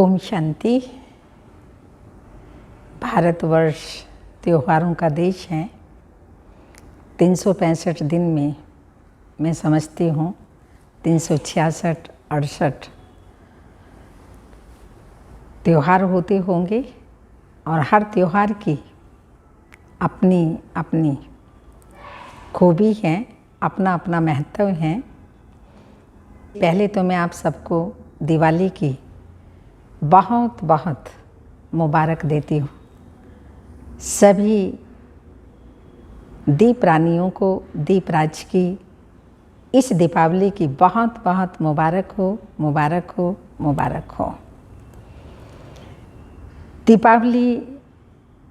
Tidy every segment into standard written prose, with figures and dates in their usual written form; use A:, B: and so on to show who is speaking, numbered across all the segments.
A: ओम शांति। भारतवर्ष त्योहारों का देश है। 365 दिन में मैं समझती हूँ 366-68 त्योहार होते होंगे और हर त्योहार की अपनी अपनी खूबी है, अपना अपना महत्व है। पहले तो मैं आप सबको दिवाली की बहुत बहुत मुबारक देती हूँ। सभी दीप रानियों को दीपराज की इस दीपावली की बहुत बहुत मुबारक हो, मुबारक हो, मुबारक हो। दीपावली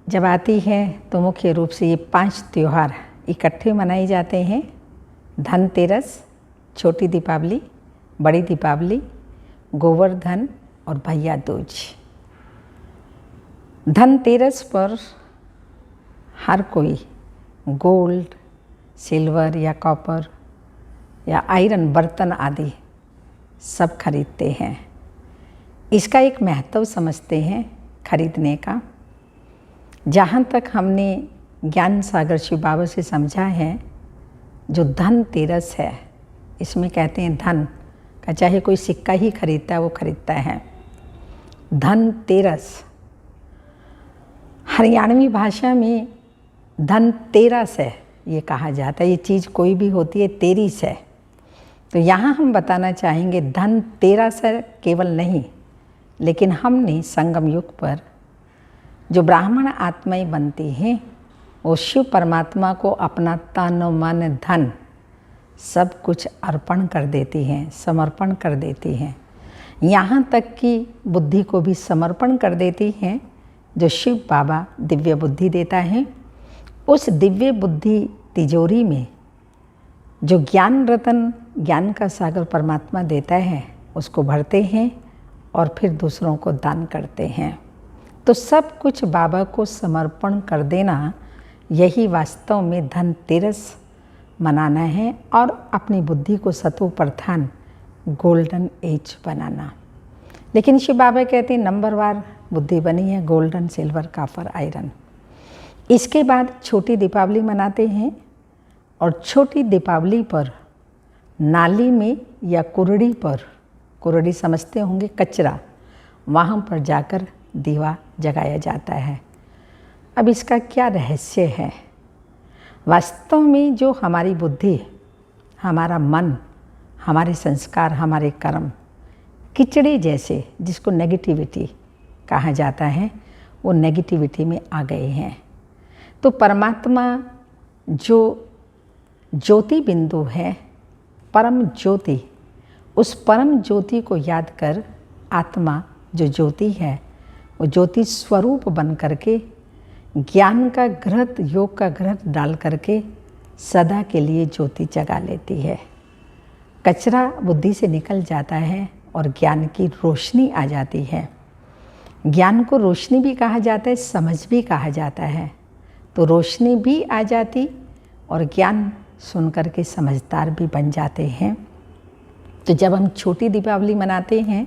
A: जब आती है तो मुख्य रूप से ये 5 त्यौहार इकट्ठे मनाए जाते हैं। धनतेरस, छोटी दीपावली, बड़ी दीपावली, गोवर्धन और भैया दूज। धनतेरस पर हर कोई गोल्ड, सिल्वर या कॉपर या आयरन बर्तन आदि सब खरीदते हैं। इसका एक महत्व समझते हैं खरीदने का। जहाँ तक हमने ज्ञान सागर शिव बाबा से समझा है, जो धनतेरस है इसमें कहते हैं धन का चाहे कोई सिक्का ही खरीदता है वो खरीदता है। धनतेरस हरियाणवी भाषा में धनतेरस है ये कहा जाता है। ये चीज़ कोई भी होती है तेरीस है। तो यहाँ हम बताना चाहेंगे धनतेरस केवल नहीं, लेकिन हमने संगम युग पर जो ब्राह्मण आत्माएं बनती हैं वो शिव परमात्मा को अपना तन मन धन सब कुछ अर्पण कर देती हैं, समर्पण कर देती हैं। यहाँ तक कि बुद्धि को भी समर्पण कर देती हैं। जो शिव बाबा दिव्य बुद्धि देता है, उस दिव्य बुद्धि तिजोरी में जो ज्ञान रतन, ज्ञान का सागर परमात्मा देता है, उसको भरते हैं और फिर दूसरों को दान करते हैं। तो सब कुछ बाबा को समर्पण कर देना, यही वास्तव में धनतेरस मनाना है और अपनी बुद्धि को सतो प्रधान गोल्डन एज बनाना। लेकिन शिव बाबा कहते हैं नंबरवार बुद्धि बनी है, गोल्डन, सिल्वर, कॉपर, आयरन। इसके बाद छोटी दीपावली मनाते हैं और छोटी दीपावली पर नाली में या कुरड़ी पर, कुरड़ी समझते होंगे कचरा, वहाँ पर जाकर दीवा जगाया जाता है। अब इसका क्या रहस्य है? वास्तव में जो हमारी बुद्धि, हमारा मन, हमारे संस्कार, हमारे कर्म किचड़े जैसे, जिसको नेगेटिविटी कहा जाता है, वो नेगेटिविटी में आ गए हैं। तो परमात्मा जो ज्योति बिंदु है, परम ज्योति, उस परम ज्योति को याद कर आत्मा जो ज्योति है वो ज्योति स्वरूप बन करके ज्ञान का घृत, योग का घृत डाल करके सदा के लिए ज्योति जगा लेती है। कचरा बुद्धि से निकल जाता है और ज्ञान की रोशनी आ जाती है। ज्ञान को रोशनी भी कहा जाता है, समझ भी कहा जाता है। तो रोशनी भी आ जाती और ज्ञान सुन करके समझदार भी बन जाते हैं। तो जब हम छोटी दीपावली मनाते हैं,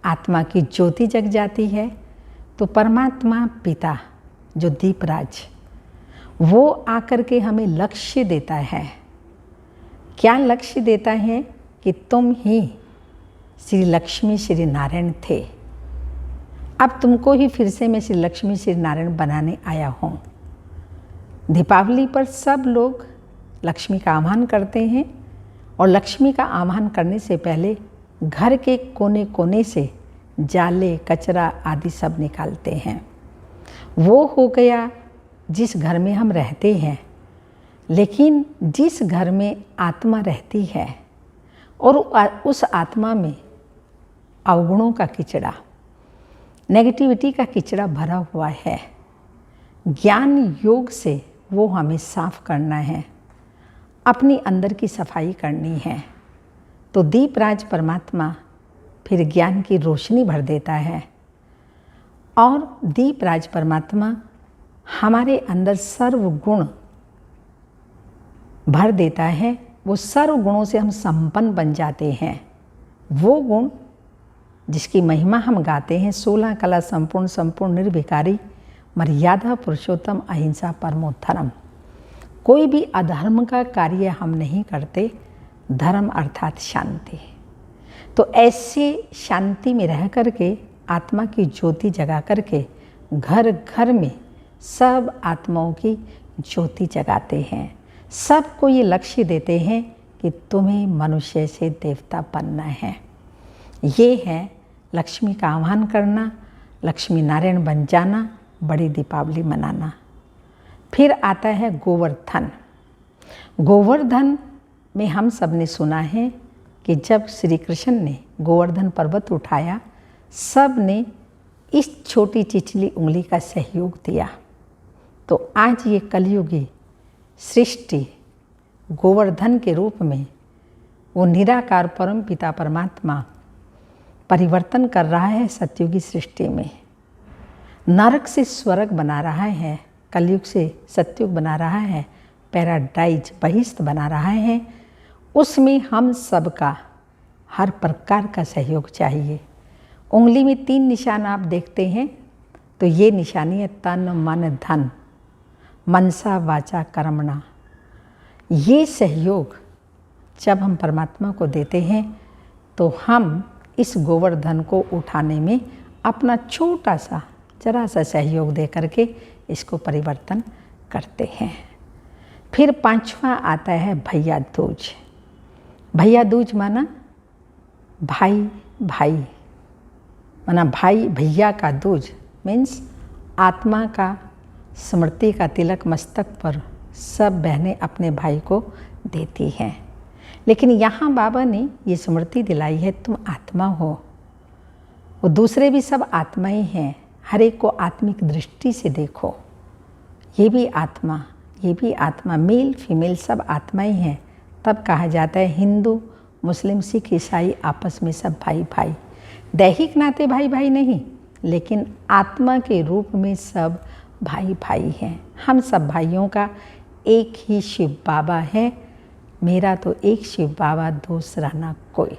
A: आत्मा की ज्योति जग जाती है, तो परमात्मा पिता जो दीपराज, वो आकर के हमें लक्ष्य देता है। क्या लक्ष्य देता है? कि तुम ही श्री लक्ष्मी श्री नारायण थे, अब तुमको ही फिर से मैं श्री लक्ष्मी श्री नारायण बनाने आया हूँ। दीपावली पर सब लोग लक्ष्मी का आह्वान करते हैं और लक्ष्मी का आह्वान करने से पहले घर के कोने कोने से जाले, कचरा आदि सब निकालते हैं। वो हो गया जिस घर में हम रहते हैं। लेकिन जिस घर में आत्मा रहती है और उस आत्मा में अवगुणों का किचड़ा, नेगेटिविटी का किचड़ा भरा हुआ है, ज्ञान योग से वो हमें साफ करना है, अपनी अंदर की सफाई करनी है। तो दीपराज परमात्मा फिर ज्ञान की रोशनी भर देता है और दीपराज परमात्मा हमारे अंदर सर्व गुण भर देता है। वो सर्व गुणों से हम संपन्न बन जाते हैं। वो गुण जिसकी महिमा हम गाते हैं, 16 कला संपूर्ण, संपूर्ण निर्विकारी, मर्यादा पुरुषोत्तम, अहिंसा परमो धर्म। कोई भी अधर्म का कार्य हम नहीं करते, धर्म अर्थात शांति। तो ऐसे शांति में रह करके, आत्मा की ज्योति जगा करके घर घर में सब आत्माओं की ज्योति जगाते हैं। सबको ये लक्ष्य देते हैं कि तुम्हें मनुष्य से देवता बनना है। ये है लक्ष्मी का आह्वान करना, लक्ष्मी नारायण बन जाना, बड़ी दीपावली मनाना। फिर आता है गोवर्धन। गोवर्धन में हम सब ने सुना है कि जब श्री कृष्ण ने गोवर्धन पर्वत उठाया, सब ने इस छोटी चिचली उंगली का सहयोग दिया। तो आज ये कलयुगी सृष्टि गोवर्धन के रूप में वो निराकार परम पिता परमात्मा परिवर्तन कर रहा है सतयुगी सृष्टि में। नरक से स्वर्ग बना रहा है, कलयुग से सतयुग बना रहा है, पैराडाइज बहिष्ठ बना रहा है। उसमें हम सबका हर प्रकार का सहयोग चाहिए। उंगली में 3 निशान आप देखते हैं, तो ये निशानी है तन मन धन, मनसा वाचा कर्मणा। ये सहयोग जब हम परमात्मा को देते हैं तो हम इस गोवर्धन को उठाने में अपना छोटा सा जरा सा सहयोग दे करके इसको परिवर्तन करते हैं। फिर 5वां आता है भैया दूज। भैया दूज माना भाई भाई, माना भाई भैया का दूज मीन्स आत्मा का स्मृति का तिलक मस्तक पर सब बहनें अपने भाई को देती हैं। लेकिन यहाँ बाबा ने ये स्मृति दिलाई है, तुम आत्मा हो, वो दूसरे भी सब आत्मा ही हैं, हर एक को आत्मिक दृष्टि से देखो। ये भी आत्मा, ये भी आत्मा, मेल फीमेल सब आत्मा ही हैं। तब कहा जाता है हिंदू मुस्लिम सिख ईसाई आपस में सब भाई भाई। दैहिक नाते भाई भाई नहीं, लेकिन आत्मा के रूप में सब भाई भाई हैं। हम सब भाइयों का एक ही शिव बाबा है, मेरा तो एक शिव बाबा, दूसरा ना कोई।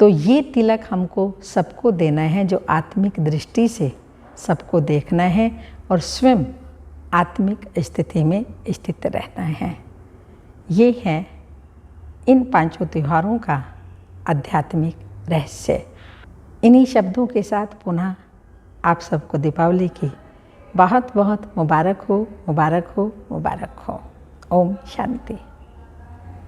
A: तो ये तिलक हमको सबको देना है, जो आत्मिक दृष्टि से सबको देखना है और स्वयं आत्मिक स्थिति में स्थित रहना है। ये है इन 5 त्योहारों का आध्यात्मिक रहस्य। इन्हीं शब्दों के साथ पुनः आप सबको दीपावली की बहुत बहुत मुबारक हो, मुबारक हो, मुबारक हो। ओम शांति।